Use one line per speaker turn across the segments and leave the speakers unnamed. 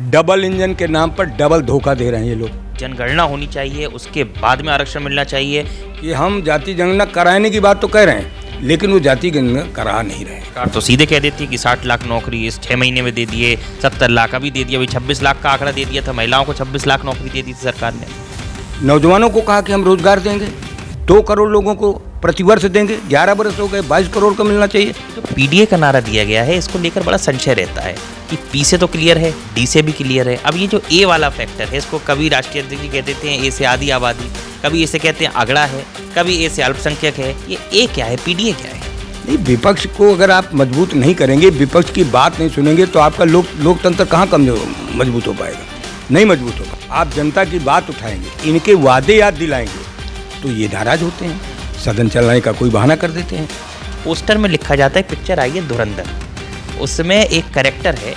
Double engine के नाम पर डबल धोखा दे रहे हैं ये लोग।
जनगणना होनी चाहिए, उसके बाद में आरक्षण मिलना चाहिए।
कि हम जाति जनगणना कराने की बात तो कह रहे हैं, लेकिन वो जाति जनगणना करा नहीं रहे हैं।
सरकार तो सीधे कह देती है कि 60 लाख नौकरी इस 6 महीने में दे दिए, 70 लाख अभी दे दिया, अभी 26 लाख का आंकड़ा दे दिया था, महिलाओं को 26 लाख नौकरी दे दी थी सरकार ने।
नौजवानों को कहा कि हम रोजगार देंगे, 2 करोड़ लोगों को प्रतिवर्ष देंगे, 11 वर्ष हो गए, 22 करोड़ का मिलना चाहिए।
तो पीडीए का नारा दिया गया है, इसको लेकर बड़ा संशय रहता है कि पी से तो क्लियर है, डी से भी क्लियर है। अब ये जो ए वाला फैक्टर है, इसको कभी राष्ट्रीय अध्यक्ष जी कह देते हैं ए से आधी आबादी, कभी ए से कहते हैं अगड़ा है, कभी ए से अल्पसंख्यक है। ये ए क्या है, पीडीए क्या है?
नहीं, विपक्ष को अगर आप मजबूत नहीं करेंगे, विपक्ष की बात नहीं सुनेंगे, तो आपका लोकतंत्र कहाँ कमजोर मजबूत हो पाएगा? नहीं मजबूत होगा। आप जनता की बात उठाएंगे, इनके वादे याद दिलाएंगे, तो ये नाराज होते हैं, सदन चलाने का कोई बहाना कर देते हैं।
पोस्टर में लिखा जाता है पिक्चर आई है धुरंधर, उसमें एक कैरेक्टर है,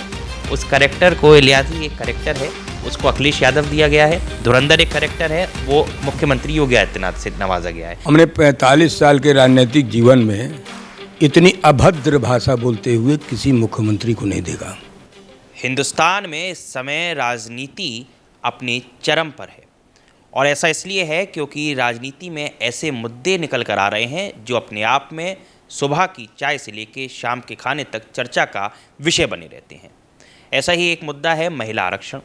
उस कैरेक्टर को इलियासी एक कैरेक्टर है, उसको अखिलेश यादव दिया गया है। धुरंधर एक कैरेक्टर है, वो मुख्यमंत्री योगी आदित्यनाथ से नवाजा गया है।
हमने 45 साल के राजनीतिक जीवन में इतनी अभद्र भाषा बोलते हुए किसी मुख्यमंत्री को नहीं देखा।
हिंदुस्तान में इस समय राजनीति अपने चरम पर है, और ऐसा इसलिए है क्योंकि राजनीति में ऐसे मुद्दे निकल कर आ रहे हैं जो अपने आप में सुबह की चाय से लेकर शाम के खाने तक चर्चा का विषय बने रहते हैं। ऐसा ही एक मुद्दा है महिला आरक्षण,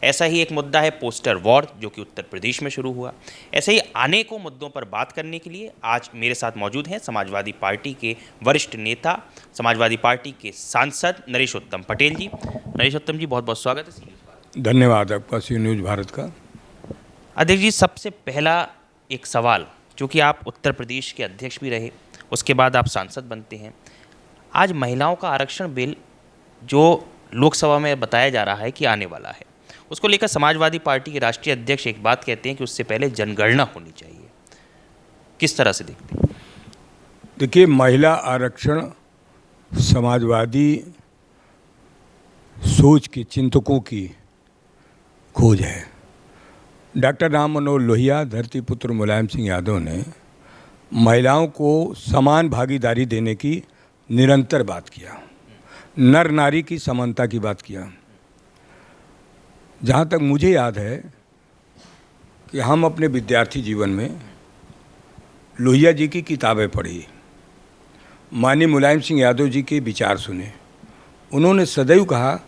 ऐसा ही एक मुद्दा है पोस्टर वॉर जो कि उत्तर प्रदेश में शुरू हुआ। ऐसे ही अनेकों मुद्दों पर बात करने के लिए आज मेरे साथ मौजूद हैं समाजवादी पार्टी के वरिष्ठ नेता, समाजवादी पार्टी के सांसद नरेशोत्तम पटेल जी। नरेशोत्तम जी, बहुत बहुत स्वागत है।
धन्यवाद आपका सी न्यूज़ भारत का।
अध्यक्ष जी, सबसे पहला एक सवाल, जो कि आप उत्तर प्रदेश के अध्यक्ष भी रहे, उसके बाद आप सांसद बनते हैं। आज महिलाओं का आरक्षण बिल जो लोकसभा में बताया जा रहा है कि आने वाला है, उसको लेकर समाजवादी पार्टी के राष्ट्रीय अध्यक्ष एक बात कहते हैं कि उससे पहले जनगणना होनी चाहिए। किस तरह से देखते हैं?
देखिए, महिला आरक्षण समाजवादी सोच के चिंतकों की खोज है। डॉक्टर राम मनोहर लोहिया, धरती पुत्र मुलायम सिंह यादव ने महिलाओं को समान भागीदारी देने की निरंतर बात किया, नर नारी की समानता की बात किया। जहाँ तक मुझे याद है कि हम अपने विद्यार्थी जीवन में लोहिया जी की किताबें पढ़ी, माननीय मुलायम सिंह यादव जी के विचार सुने। उन्होंने सदैव कहा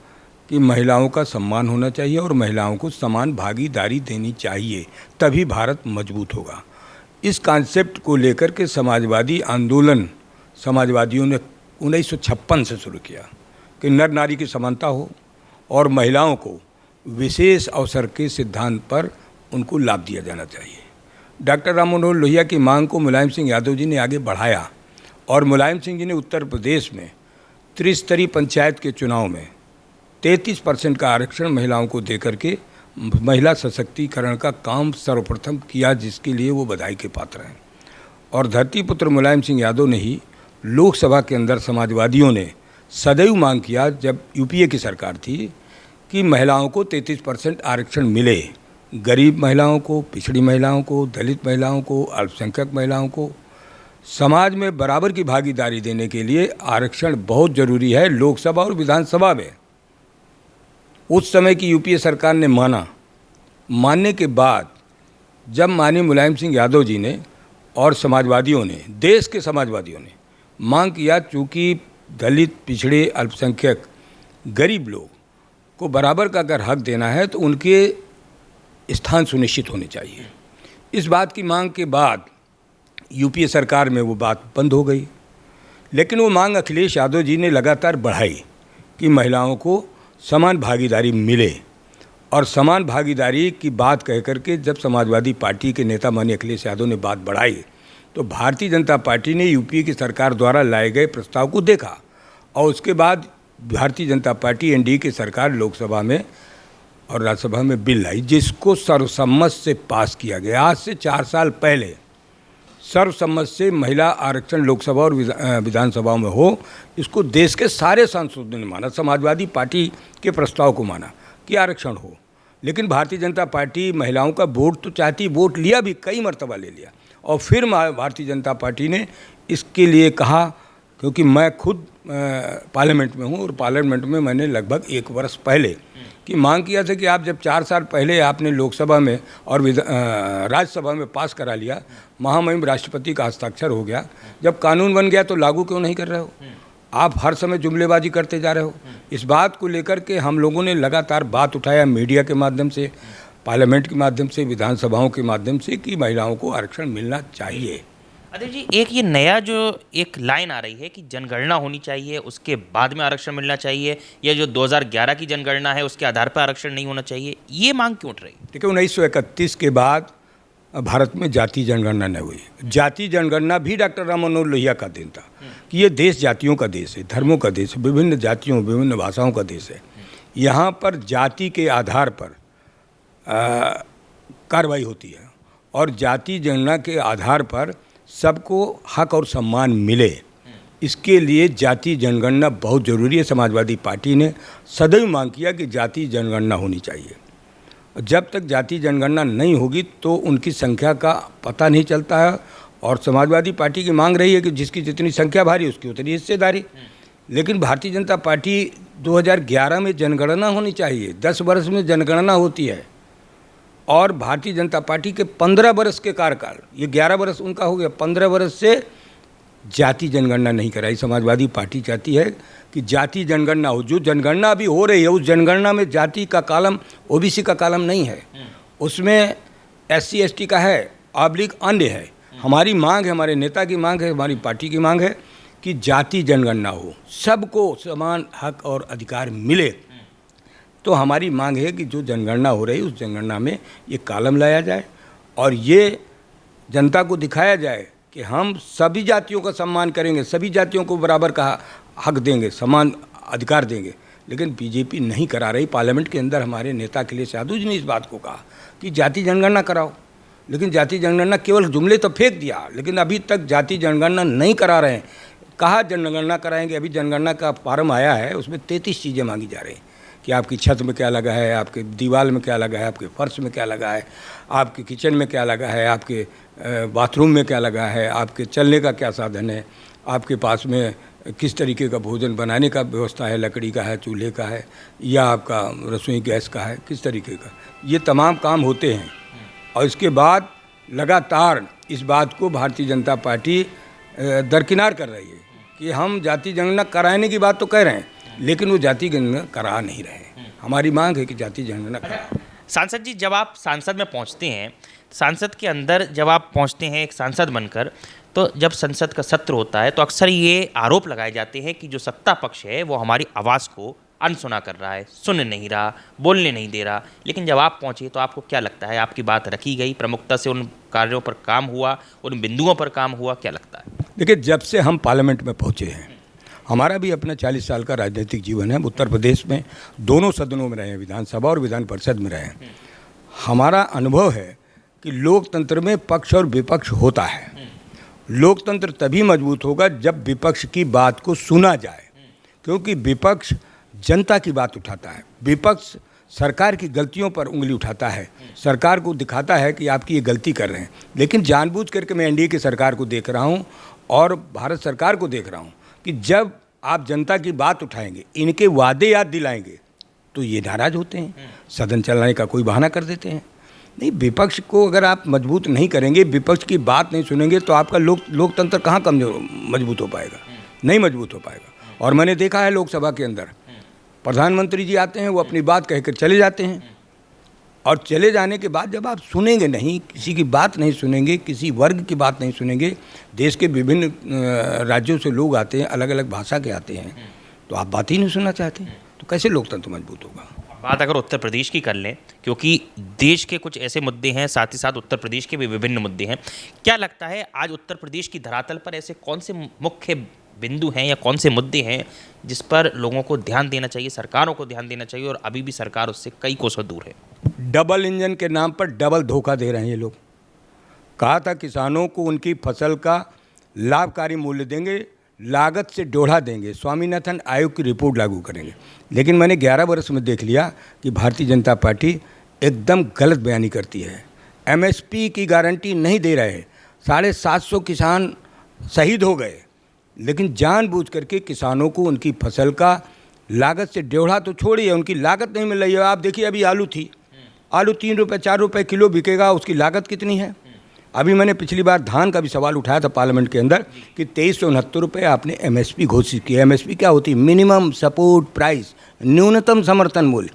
कि महिलाओं का सम्मान होना चाहिए और महिलाओं को समान भागीदारी देनी चाहिए, तभी भारत मजबूत होगा। इस कॉन्सेप्ट को लेकर के समाजवादी आंदोलन समाजवादियों ने 1956 से शुरू किया कि नर नारी की समानता हो और महिलाओं को विशेष अवसर के सिद्धांत पर उनको लाभ दिया जाना चाहिए। डॉक्टर राम मनोहर लोहिया की मांग को मुलायम सिंह यादव जी ने आगे बढ़ाया और मुलायम सिंह जी ने उत्तर प्रदेश में त्रिस्तरीय पंचायत के चुनाव में 33% का आरक्षण महिलाओं को देकर के महिला सशक्तिकरण का काम सर्वप्रथम किया, जिसके लिए वो बधाई के पात्र हैं। और धरती पुत्र मुलायम सिंह यादव ने ही लोकसभा के अंदर समाजवादियों ने सदैव मांग किया, जब यूपीए की सरकार थी, कि महिलाओं को 33% आरक्षण मिले। गरीब महिलाओं को, पिछड़ी महिलाओं को, दलित महिलाओं को, अल्पसंख्यक महिलाओं को समाज में बराबर की भागीदारी देने के लिए आरक्षण बहुत ज़रूरी है। लोकसभा और विधानसभा में उस समय की यूपीए सरकार ने मानने के बाद जब माननीय मुलायम सिंह यादव जी ने और समाजवादियों ने, देश के समाजवादियों ने मांग किया, चूँकि दलित, पिछड़े, अल्पसंख्यक, गरीब लोग को बराबर का अगर हक देना है तो उनके स्थान सुनिश्चित होने चाहिए। इस बात की मांग के बाद यूपीए सरकार में वो बात बंद हो गई, लेकिन वो मांग अखिलेश यादव जी ने लगातार बढ़ाई कि महिलाओं को समान भागीदारी मिले। और समान भागीदारी की बात कह करके जब समाजवादी पार्टी के नेता माननीय अखिलेश यादव ने बात बढ़ाई, तो भारतीय जनता पार्टी ने यूपीए की सरकार द्वारा लाए गए प्रस्ताव को देखा और उसके बाद भारतीय जनता पार्टी एनडीए की सरकार लोकसभा में और राज्यसभा में बिल लाई, जिसको सर्वसम्मत से पास किया गया। आज से 4 साल पहले सर्वसम्मत से महिला आरक्षण लोकसभा और विधानसभाओं में हो, इसको देश के सारे सांसदों ने माना। समाजवादी पार्टी के प्रस्ताव को माना कि आरक्षण हो, लेकिन भारतीय जनता पार्टी महिलाओं का वोट तो चाहती, वोट लिया भी, कई मरतबा ले लिया, और फिर भारतीय जनता पार्टी ने इसके लिए कहा क्योंकि मैं खुद पार्लियामेंट में हूँ और पार्लियामेंट में मैंने लगभग 1 वर्ष पहले की मांग किया था कि आप जब 4 साल पहले आपने लोकसभा में और राज्यसभा में पास करा लिया, महामहिम राष्ट्रपति का हस्ताक्षर हो गया, जब कानून बन गया तो लागू क्यों नहीं कर रहे हो? आप हर समय जुमलेबाजी करते जा रहे हो। इस बात को लेकर के हम लोगों ने लगातार बात उठाया मीडिया के माध्यम से, पार्लियामेंट के माध्यम से, विधानसभाओं के माध्यम से कि महिलाओं को आरक्षण मिलना चाहिए।
अजय जी, एक ये नया जो एक लाइन आ रही है कि जनगणना होनी चाहिए, उसके बाद में आरक्षण मिलना चाहिए, या जो 2011 की जनगणना है उसके आधार पर आरक्षण नहीं होना चाहिए, ये मांग क्यों उठ रही है?
देखिए 1931 के बाद भारत में जाति जनगणना न हुई। जाति जनगणना भी डॉक्टर राम मनोहर लोहिया का दिन था कि ये देश जातियों का देश है, धर्मों का देश है, विभिन्न जातियों विभिन्न भाषाओं का देश है। यहाँ पर जाति के आधार पर कार्रवाई होती है और जाति जनगणना के आधार पर सबको हक और सम्मान मिले, इसके लिए जाति जनगणना बहुत ज़रूरी है। समाजवादी पार्टी ने सदैव मांग किया कि जाति जनगणना होनी चाहिए। जब तक जाति जनगणना नहीं होगी तो उनकी संख्या का पता नहीं चलता है और समाजवादी पार्टी की मांग रही है कि जिसकी जितनी संख्या भारी उसकी उतनी हिस्सेदारी। लेकिन भारतीय जनता पार्टी 2011 में जनगणना होनी चाहिए, 10 वर्ष में जनगणना होती है और भारतीय जनता पार्टी के 15 वर्ष के कार्यकाल, ये 11 वर्ष उनका हो गया, 15 वर्ष से जाति जनगणना नहीं कराई। समाजवादी पार्टी चाहती है कि जाति जनगणना हो। जो जनगणना अभी हो रही है उस जनगणना में जाति का कॉलम ओबीसी का कॉलम नहीं है, उसमें SC ST का है, ऑब्लिक अन्य है। हमारी मांग है, हमारे नेता की मांग है, हमारी पार्टी की मांग है कि जाति जनगणना हो, सबको समान हक और अधिकार मिले। तो हमारी मांग है कि जो जनगणना हो रही है उस जनगणना में ये कॉलम लाया जाए और ये जनता को दिखाया जाए कि हम सभी जातियों का सम्मान करेंगे, सभी जातियों को बराबर का हक देंगे, समान अधिकार देंगे। लेकिन बीजेपी नहीं करा रही। पार्लियामेंट के अंदर हमारे नेता अखिलेश यादव जी ने इस बात को कहा कि जाति जनगणना कराओ, लेकिन जाति जनगणना केवल जुमले तो फेंक दिया, लेकिन अभी तक जाति जनगणना नहीं करा रहे हैं। कहा जनगणना कराएंगे, अभी जनगणना का फॉर्म आया है, उसमें 33 चीज़ें मांगी जा रही हैं कि आपकी छत में क्या लगा है, आपके दीवार में क्या लगा है, आपके फर्श में क्या लगा है, आपके किचन में क्या लगा है, आपके बाथरूम में क्या लगा है, आपके चलने का क्या साधन है, आपके पास में किस तरीके का भोजन बनाने का व्यवस्था है, लकड़ी का है, चूल्हे का है, या आपका रसोई गैस का है, किस तरीके का। ये तमाम काम होते हैं और इसके बाद लगातार इस बात को भारतीय जनता पार्टी दरकिनार कर रही है कि हम जाति जनगणना कराने की बात तो कह रहे हैं, लेकिन वो जाति जनगणना करा नहीं रहे। हमारी मांग है कि जाति जनगणना कराएं।
सांसद जी, जब आप सांसद में पहुंचते हैं, सांसद के अंदर जब आप पहुंचते हैं एक सांसद बनकर, तो जब संसद का सत्र होता है तो अक्सर ये आरोप लगाए जाते हैं कि जो सत्ता पक्ष है वो हमारी आवाज़ को अनसुना कर रहा है, सुन नहीं रहा, बोलने नहीं दे रहा। लेकिन जब आप पहुंचे तो आपको क्या लगता है, आपकी बात रखी गई, प्रमुखता से उन कार्यों पर काम हुआ, उन बिंदुओं पर काम हुआ, क्या लगता है?
देखिए, जब से हम पार्लियामेंट में पहुँचे हैं, हमारा भी अपना 40 साल का राजनीतिक जीवन है। उत्तर प्रदेश में दोनों सदनों में रहे हैं, विधानसभा और विधान परिषद में रहे हैं। हमारा अनुभव है कि लोकतंत्र में पक्ष और विपक्ष होता है। लोकतंत्र तभी मजबूत होगा जब विपक्ष की बात को सुना जाए, क्योंकि विपक्ष जनता की बात उठाता है। विपक्ष सरकार की गलतियों पर उंगली उठाता है, सरकार को दिखाता है कि आपकी ये गलती कर रहे हैं। लेकिन जानबूझ करके मैं एनडीए की सरकार को देख रहा हूँ और भारत सरकार को देख रहा हूँ कि जब आप जनता की बात उठाएंगे, इनके वादे याद दिलाएंगे, तो ये नाराज़ होते हैं, सदन चलाने का कोई बहाना कर देते हैं। नहीं, विपक्ष को अगर आप मजबूत नहीं करेंगे, विपक्ष की बात नहीं सुनेंगे, तो आपका लोकतंत्र कहाँ कमजोर मजबूत हो पाएगा? नहीं मजबूत हो पाएगा। और मैंने देखा है लोकसभा के अंदर प्रधानमंत्री जी आते हैं, वो अपनी बात कहकर चले जाते हैं और चले जाने के बाद जब आप सुनेंगे नहीं, किसी की बात नहीं सुनेंगे, किसी वर्ग की बात नहीं सुनेंगे, देश के विभिन्न राज्यों से लोग आते हैं, अलग अलग भाषा के आते हैं, तो आप बात ही नहीं सुनना चाहते, तो कैसे लोकतंत्र मजबूत होगा?
बात अगर उत्तर प्रदेश की कर लें, क्योंकि देश के कुछ ऐसे मुद्दे हैं, साथ ही साथ उत्तर प्रदेश के भी विभिन्न मुद्दे हैं, क्या लगता है आज उत्तर प्रदेश की धरातल पर ऐसे कौन से मुख्य बिंदु हैं या कौन से मुद्दे हैं जिस पर लोगों को ध्यान देना चाहिए, सरकारों को ध्यान देना चाहिए, और अभी भी सरकार उससे कई कोसों दूर है?
डबल इंजन के नाम पर डबल धोखा दे रहे हैं ये लोग। कहा था किसानों को उनकी फसल का लाभकारी मूल्य देंगे, लागत से दोहरा देंगे, स्वामीनाथन आयोग की रिपोर्ट लागू करेंगे। लेकिन मैंने 11 वर्ष में देख लिया कि भारतीय जनता पार्टी एकदम गलत बयानी करती है। MSP की गारंटी नहीं दे रहे, 750 किसान शहीद हो गए लेकिन जानबूझ करके किसानों को उनकी फसल का लागत से डेढ़ा तो छोड़िए, उनकी लागत नहीं मिल रही है। आप देखिए अभी आलू थी, आलू 3 रुपये 4 रुपये किलो बिकेगा, उसकी लागत कितनी है। अभी मैंने पिछली बार धान का भी सवाल उठाया था पार्लियामेंट के अंदर कि 2369 रुपये आपने एमएसपी घोषित की। एमएसपी क्या होती है? मिनिमम सपोर्ट प्राइस, न्यूनतम समर्थन मूल्य।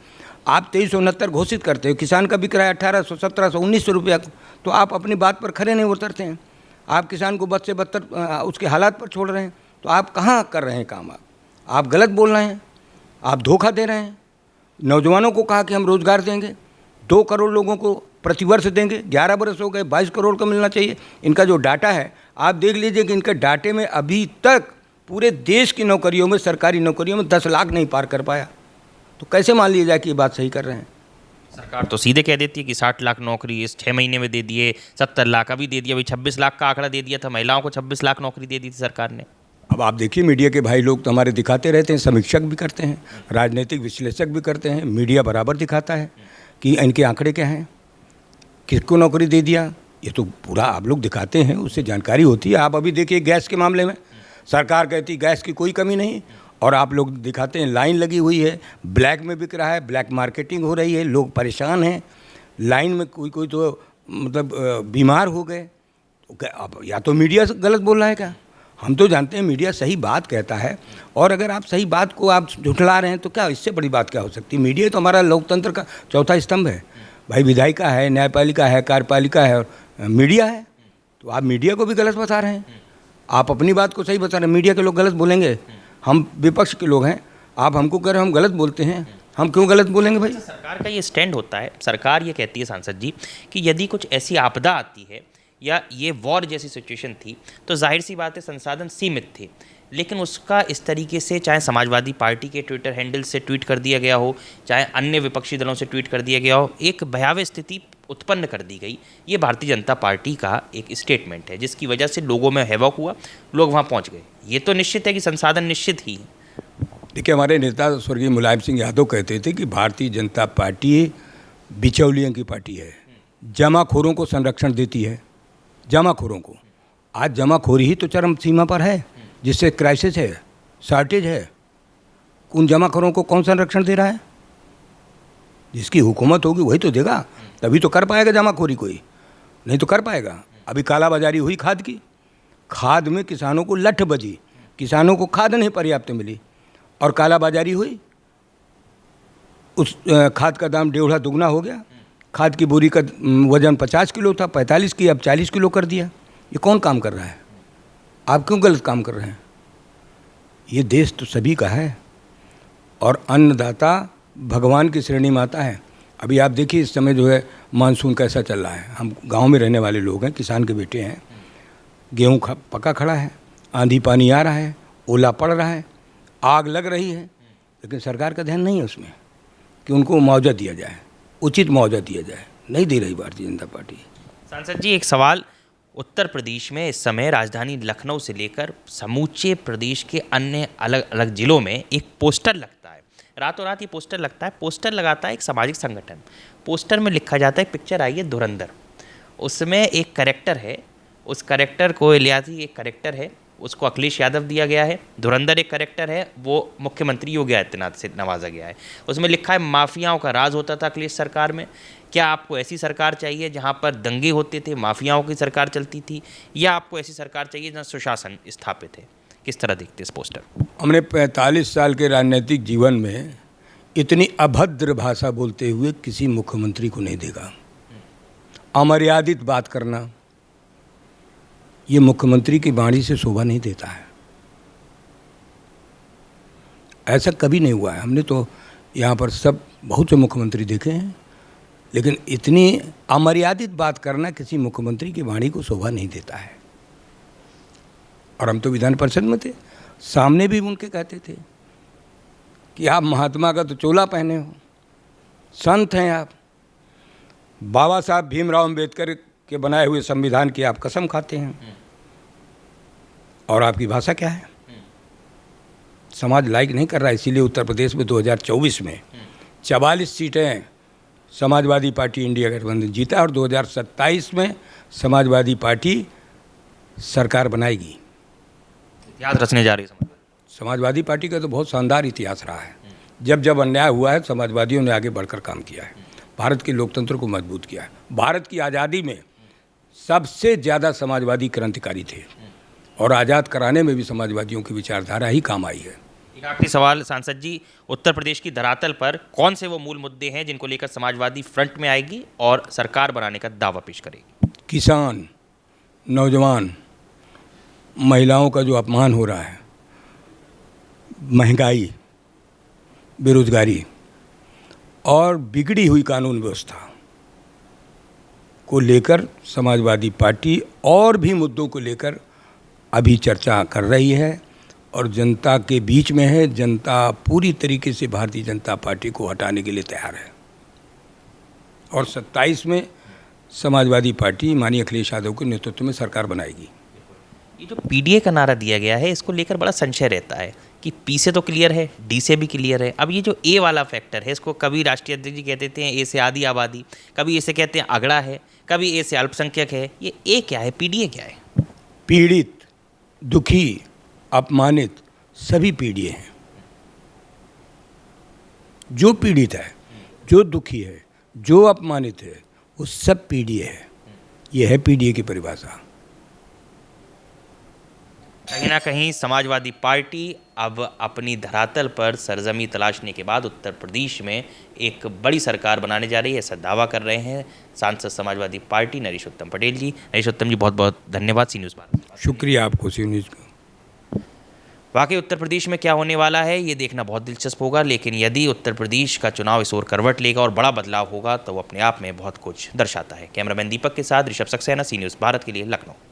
आप 2369 घोषित करते हो, किसान का बिक रहा है 1800, 1700, 1900 रुपया, तो आप अपनी बात पर खरे नहीं उतरते हैं। आप किसान को बद से बदतर उसके हालात पर छोड़ रहे हैं। तो आप कहाँ कर रहे हैं काम? आप गलत बोल रहे हैं, आप धोखा दे रहे हैं। नौजवानों को कहा कि हम रोज़गार देंगे, 2 करोड़ लोगों को प्रतिवर्ष देंगे, 11 वर्ष हो गए, 22 करोड़ का मिलना चाहिए। इनका जो डाटा है आप देख लीजिए कि इनके डाटे में अभी तक पूरे देश की नौकरियों में, सरकारी नौकरियों में 10 लाख नहीं पार कर पाया। तो कैसे मान लिया जाए कि ये बात सही कर रहे हैं?
सरकार तो सीधे कह देती है कि 60 लाख नौकरी इस 6 महीने में दे दिए, 70 लाख अभी दे दिया, अभी 26 लाख का आंकड़ा दे दिया था, महिलाओं को 26 लाख नौकरी दे दी थी सरकार ने।
अब आप देखिए मीडिया के भाई लोग तो हमारे दिखाते रहते हैं, समीक्षक भी करते हैं, राजनीतिक विश्लेषक भी करते हैं, मीडिया बराबर दिखाता है कि इनके आंकड़े क्या हैं, किसको नौकरी दे दिया। ये तो पूरा आप लोग दिखाते हैं, उससे जानकारी होती है। आप अभी देखिए गैस के मामले में सरकार कहती गैस की कोई कमी नहीं, और आप लोग दिखाते हैं लाइन लगी हुई है, ब्लैक में बिक रहा है, ब्लैक मार्केटिंग हो रही है, लोग परेशान हैं लाइन में। कोई तो मतलब बीमार हो गए। तो अब या तो मीडिया गलत बोल रहा है क्या? हम तो जानते हैं मीडिया सही बात कहता है, और अगर आप सही बात को आप झुठला रहे हैं तो क्या, इससे बड़ी बात क्या हो सकती है? मीडिया तो हमारा लोकतंत्र का चौथा स्तंभ है भाई। विधायिका है, न्यायपालिका है, कार्यपालिका है, और मीडिया है। तो आप मीडिया को भी गलत बता रहे हैं, आप अपनी बात को सही बता रहे हैं। मीडिया के लोग गलत बोलेंगे? हम विपक्ष के लोग हैं, आप हमको कह रहे हैं हम गलत बोलते हैं, हम क्यों गलत बोलेंगे भाई?
सरकार का ये स्टैंड होता है, सरकार ये कहती है सांसद जी कि यदि कुछ ऐसी आपदा आती है या ये वॉर जैसी सिचुएशन थी तो जाहिर सी बात है संसाधन सीमित थे, लेकिन उसका इस तरीके से चाहे समाजवादी पार्टी के ट्विटर हैंडल से ट्वीट कर दिया गया हो, चाहे अन्य विपक्षी दलों से ट्वीट कर दिया गया हो, एक भयावह स्थिति उत्पन्न कर दी गई। ये भारतीय जनता पार्टी का एक स्टेटमेंट है जिसकी वजह से लोगों में हैवॉक हुआ, लोग वहाँ पहुँच गए। ये तो निश्चित है कि संसाधन निश्चित ही है।
देखिए हमारे नेता स्वर्गीय मुलायम सिंह यादव कहते थे कि भारतीय जनता पार्टी बिचौलियों की पार्टी है, जमाखोरों को संरक्षण देती है, जमाखोरों को। आज जमाखोरी ही तो चरम सीमा पर है, जिससे क्राइसिस है, शॉर्टेज है। उन जमाखोरों को कौन संरक्षण दे रहा है? जिसकी हुकूमत होगी वही तो देगा, तभी तो कर पाएगा जमाखोरी कोई, नहीं तो कर पाएगा। अभी कालाबाजारी हुई खाद की, खाद में किसानों को लठ बजी, किसानों को खाद नहीं पर्याप्त मिली और कालाबाजारी हुई। उस खाद का दाम 1.5 दुगना हो गया। खाद की बोरी का वजन 50 किलो था, 45 की, अब 40 किलो कर दिया। ये कौन काम कर रहा है? आप क्यों गलत काम कर रहे हैं? ये देश तो सभी का है, और अन्नदाता भगवान की श्रेणी में आता है। अभी आप देखिए इस समय जो है मानसून कैसा चल रहा है। हम गांव में रहने वाले लोग हैं, किसान के बेटे हैं। गेहूँ पका खड़ा है, आंधी पानी आ रहा है, ओला पड़ रहा है, आग लग रही है, लेकिन सरकार का ध्यान नहीं है उसमें कि उनको मुआवजा दिया जाए, उचित मुआवजा दिया जाए। नहीं दे रही भारतीय जनता पार्टी।
सांसद जी एक सवाल, उत्तर प्रदेश में इस समय राजधानी लखनऊ से लेकर समूचे प्रदेश के अन्य अलग अलग जिलों में एक पोस्टर लगता है, रातों रात ये पोस्टर लगता है। पोस्टर लगाता है एक सामाजिक संगठन। पोस्टर में लिखा जाता है, एक पिक्चर आई है धुरंधर, उसमें एक कैरेक्टर है, उस कैरेक्टर को इलियासी एक कैरेक्टर है, उसको अखिलेश यादव दिया गया है। धुरंधर एक कैरेक्टर है, वो मुख्यमंत्री योगी आदित्यनाथ से नवाजा गया है। उसमें लिखा है माफियाओं का राज होता था अखिलेश सरकार में। क्या आपको ऐसी सरकार चाहिए जहां पर दंगे होते थे, माफियाओं की सरकार चलती थी, या आपको ऐसी सरकार चाहिए जहां सुशासन स्थापित है? किस तरह देखते इस पोस्टर?
हमने 45 साल के राजनीतिक जीवन में इतनी अभद्र भाषा बोलते हुए किसी मुख्यमंत्री को नहीं देखा। अमर्यादित बात करना ये मुख्यमंत्री की वाणी से शोभा नहीं देता है। ऐसा कभी नहीं हुआ है। हमने तो यहाँ पर सब बहुत से मुख्यमंत्री देखे हैं, लेकिन इतनी अमर्यादित बात करना किसी मुख्यमंत्री की वाणी को शोभा नहीं देता है। और हम तो विधान परिषद में थे, सामने भी उनके कहते थे कि आप महात्मा का तो चोला पहने हो, संत हैं आप, बाबा साहब भीमराव अम्बेडकर के बनाए हुए संविधान की आप कसम खाते हैं, और आपकी भाषा क्या है? समाज लाइक नहीं कर रहा है। इसीलिए उत्तर प्रदेश में 2024 में 44 सीटें समाजवादी पार्टी इंडिया गठबंधन जीता, और 2027 में समाजवादी पार्टी सरकार बनाएगी।
इतिहास रचने जा रही है
समाजवादी पार्टी का तो बहुत शानदार इतिहास रहा है। जब जब अन्याय हुआ है समाजवादियों ने आगे बढ़कर काम किया है, भारत के लोकतंत्र को मजबूत किया है। भारत की आज़ादी में सबसे ज़्यादा समाजवादी क्रांतिकारी थे और आज़ाद कराने में भी समाजवादियों की विचारधारा ही काम आई है।
एक आखिरी सवाल सांसद जी, उत्तर प्रदेश की धरातल पर कौन से वो मूल मुद्दे हैं जिनको लेकर समाजवादी फ्रंट में आएगी और सरकार बनाने का दावा पेश करेगी?
किसान, नौजवान, महिलाओं का जो अपमान हो रहा है, महंगाई, बेरोजगारी और बिगड़ी हुई कानून व्यवस्था को लेकर समाजवादी पार्टी और भी मुद्दों को लेकर अभी चर्चा कर रही है और जनता के बीच में है। जनता पूरी तरीके से भारतीय जनता पार्टी को हटाने के लिए तैयार है और 27 में समाजवादी पार्टी माननीय अखिलेश यादव के नेतृत्व में सरकार बनाएगी।
ये जो पीडीए का नारा दिया गया है, इसको लेकर बड़ा संशय रहता है कि पी से तो क्लियर है, डी से भी क्लियर है। अब ये जो ए वाला फैक्टर है, इसको कभी राष्ट्रीय अध्यक्ष जी कह देते हैं ए से आधी आबादी, कभी ए से कहते हैं अगड़ा है, कभी ए से अल्पसंख्यक है। ये ए क्या है, पीडीए क्या है?
पीड़ित, दुखी, अपमानित सभी पीड़ित हैं। जो पीड़ित है, जो दुखी है, जो अपमानित है, वो सब पीड़ित है। ये है पीडीए की परिभाषा।
कहीं ना कहीं समाजवादी पार्टी अब अपनी धरातल पर सरजमी तलाशने के बाद उत्तर प्रदेश में एक बड़ी सरकार बनाने जा रही है, ऐसा दावा कर रहे हैं सांसद समाजवादी पार्टी नरेशोत्तम पटेल जी। नरेशोत्तम जी, बहुत बहुत धन्यवाद सी न्यूज़ भारत।
शुक्रिया आपको सी न्यूज़ का।
वाकई उत्तर प्रदेश में क्या होने वाला है ये देखना बहुत दिलचस्प होगा, लेकिन यदि उत्तर प्रदेश का चुनाव इस ओर करवट लेगा और बड़ा बदलाव होगा तो वो अपने आप में बहुत कुछ दर्शाता है। कैमरामैन दीपक के साथ ऋषभ सक्सेना, सी न्यूज़ भारत के लिए, लखनऊ।